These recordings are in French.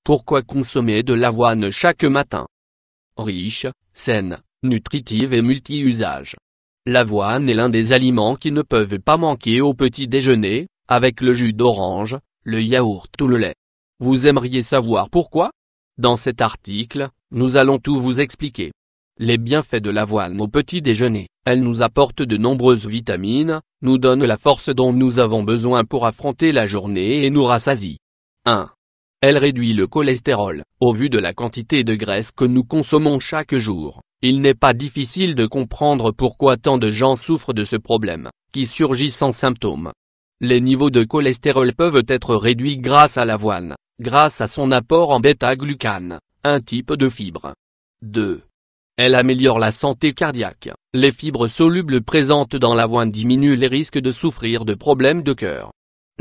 Pourquoi consommer de l'avoine chaque matin? Riche, saine, nutritive et multi-usage. L'avoine est l'un des aliments qui ne peuvent pas manquer au petit déjeuner, avec le jus d'orange, le yaourt ou le lait. Vous aimeriez savoir pourquoi? Dans cet article, nous allons tout vous expliquer. Les bienfaits de l'avoine au petit déjeuner. Elle nous apporte de nombreuses vitamines, nous donne la force dont nous avons besoin pour affronter la journée et nous rassasie. 1. Elle réduit le cholestérol. Au vu de la quantité de graisse que nous consommons chaque jour, il n'est pas difficile de comprendre pourquoi tant de gens souffrent de ce problème, qui surgit sans symptômes. Les niveaux de cholestérol peuvent être réduits grâce à l'avoine, grâce à son apport en bêta-glucane, un type de fibre. 2. Elle améliore la santé cardiaque. Les fibres solubles présentes dans l'avoine diminuent les risques de souffrir de problèmes de cœur.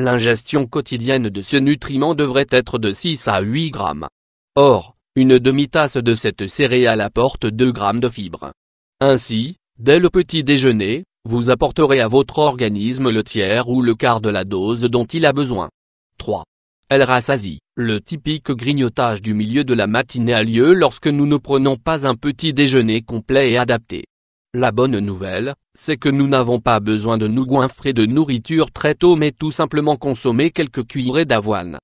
L'ingestion quotidienne de ce nutriment devrait être de 6 à 8 grammes. Or, une demi-tasse de cette céréale apporte 2 grammes de fibres. Ainsi, dès le petit déjeuner, vous apporterez à votre organisme le tiers ou le quart de la dose dont il a besoin. 3. Elle rassasie. Le typique grignotage du milieu de la matinée a lieu lorsque nous ne prenons pas un petit déjeuner complet et adapté. La bonne nouvelle, c'est que nous n'avons pas besoin de nous goinfrer de nourriture très tôt mais tout simplement consommer quelques cuillerées d'avoine.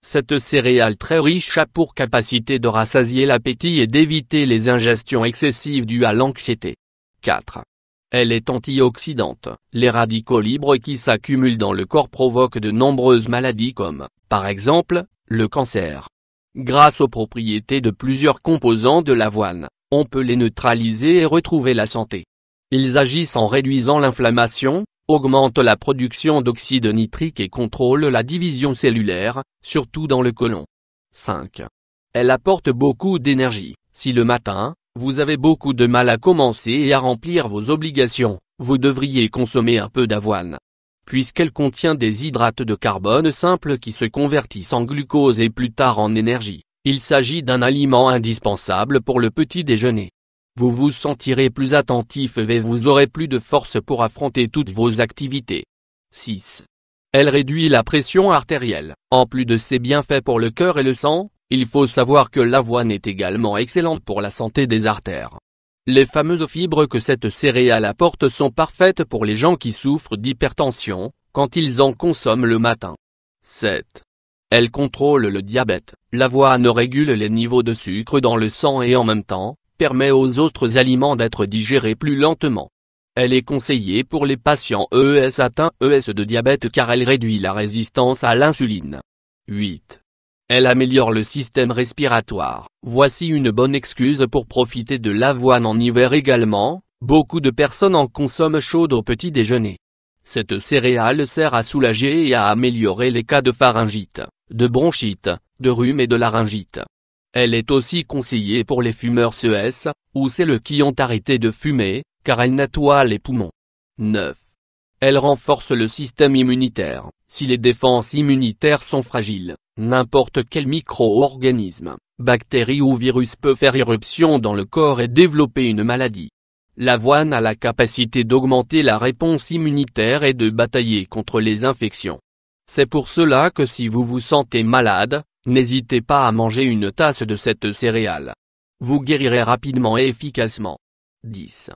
Cette céréale très riche a pour capacité de rassasier l'appétit et d'éviter les ingestions excessives dues à l'anxiété. 4. Elle est antioxydante. Les radicaux libres qui s'accumulent dans le corps provoquent de nombreuses maladies comme, par exemple, le cancer. Grâce aux propriétés de plusieurs composants de l'avoine, on peut les neutraliser et retrouver la santé. Ils agissent en réduisant l'inflammation, augmentent la production d'oxyde nitrique et contrôlent la division cellulaire, surtout dans le côlon. 5. Elle apporte beaucoup d'énergie. Si le matin, vous avez beaucoup de mal à commencer et à remplir vos obligations, vous devriez consommer un peu d'avoine. Puisqu'elle contient des hydrates de carbone simples qui se convertissent en glucose et plus tard en énergie, il s'agit d'un aliment indispensable pour le petit déjeuner. Vous vous sentirez plus attentif et vous aurez plus de force pour affronter toutes vos activités. 6. Elle réduit la pression artérielle. En plus de ses bienfaits pour le cœur et le sang, il faut savoir que l'avoine est également excellente pour la santé des artères. Les fameuses fibres que cette céréale apporte sont parfaites pour les gens qui souffrent d'hypertension, quand ils en consomment le matin. 7. Elle contrôle le diabète. L'avoine régule les niveaux de sucre dans le sang et en même temps, permet aux autres aliments d'être digérés plus lentement. Elle est conseillée pour les patients atteints de diabète car elle réduit la résistance à l'insuline. 8. Elle améliore le système respiratoire. Voici une bonne excuse pour profiter de l'avoine en hiver également, beaucoup de personnes en consomment chaude au petit déjeuner. Cette céréale sert à soulager et à améliorer les cas de pharyngite, de bronchite, de rhume et de laryngite. Elle est aussi conseillée pour les fumeurs ou celles qui ont arrêté de fumer, car elle nettoie les poumons. 9. Elle renforce le système immunitaire. Si les défenses immunitaires sont fragiles, n'importe quel micro-organisme, bactérie ou virus peut faire irruption dans le corps et développer une maladie. L'avoine a la capacité d'augmenter la réponse immunitaire et de batailler contre les infections. C'est pour cela que si vous vous sentez malade, n'hésitez pas à manger une tasse de cette céréale. Vous guérirez rapidement et efficacement. 10.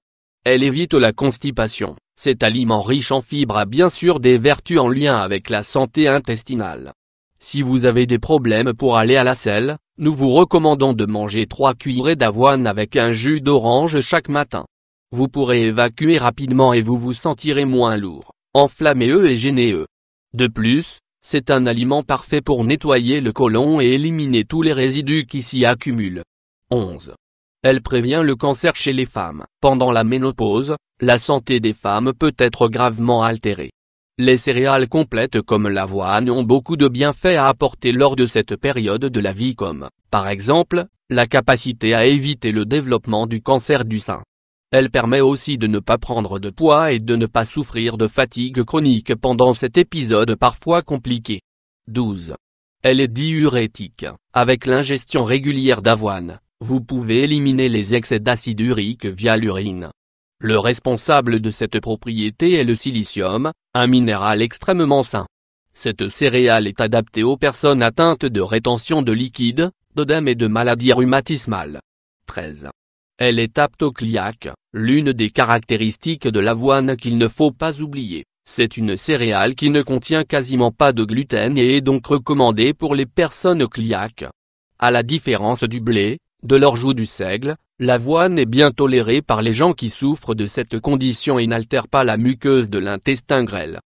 Elle évite la constipation. Cet aliment riche en fibres a bien sûr des vertus en lien avec la santé intestinale. Si vous avez des problèmes pour aller à la selle, nous vous recommandons de manger 3 cuillerées d'avoine avec un jus d'orange chaque matin. Vous pourrez évacuer rapidement et vous vous sentirez moins lourd, enflammé et gêné. De plus, c'est un aliment parfait pour nettoyer le côlon et éliminer tous les résidus qui s'y accumulent. 11. Elle prévient le cancer chez les femmes. Pendant la ménopause, la santé des femmes peut être gravement altérée. Les céréales complètes comme l'avoine ont beaucoup de bienfaits à apporter lors de cette période de la vie comme, par exemple, la capacité à éviter le développement du cancer du sein. Elle permet aussi de ne pas prendre de poids et de ne pas souffrir de fatigue chronique pendant cet épisode parfois compliqué. 12. Elle est diurétique. Avec l'ingestion régulière d'avoine, vous pouvez éliminer les excès d'acide urique via l'urine. Le responsable de cette propriété est le silicium, un minéral extrêmement sain. Cette céréale est adaptée aux personnes atteintes de rétention de liquide, d'œdème et de maladies rhumatismales. 13. Elle est apte au cœliaque, l'une des caractéristiques de l'avoine qu'il ne faut pas oublier. C'est une céréale qui ne contient quasiment pas de gluten et est donc recommandée pour les personnes cœliaques. À la différence du blé, de l'orge ou du seigle, l'avoine est bien tolérée par les gens qui souffrent de cette condition et n'altère pas la muqueuse de l'intestin grêle.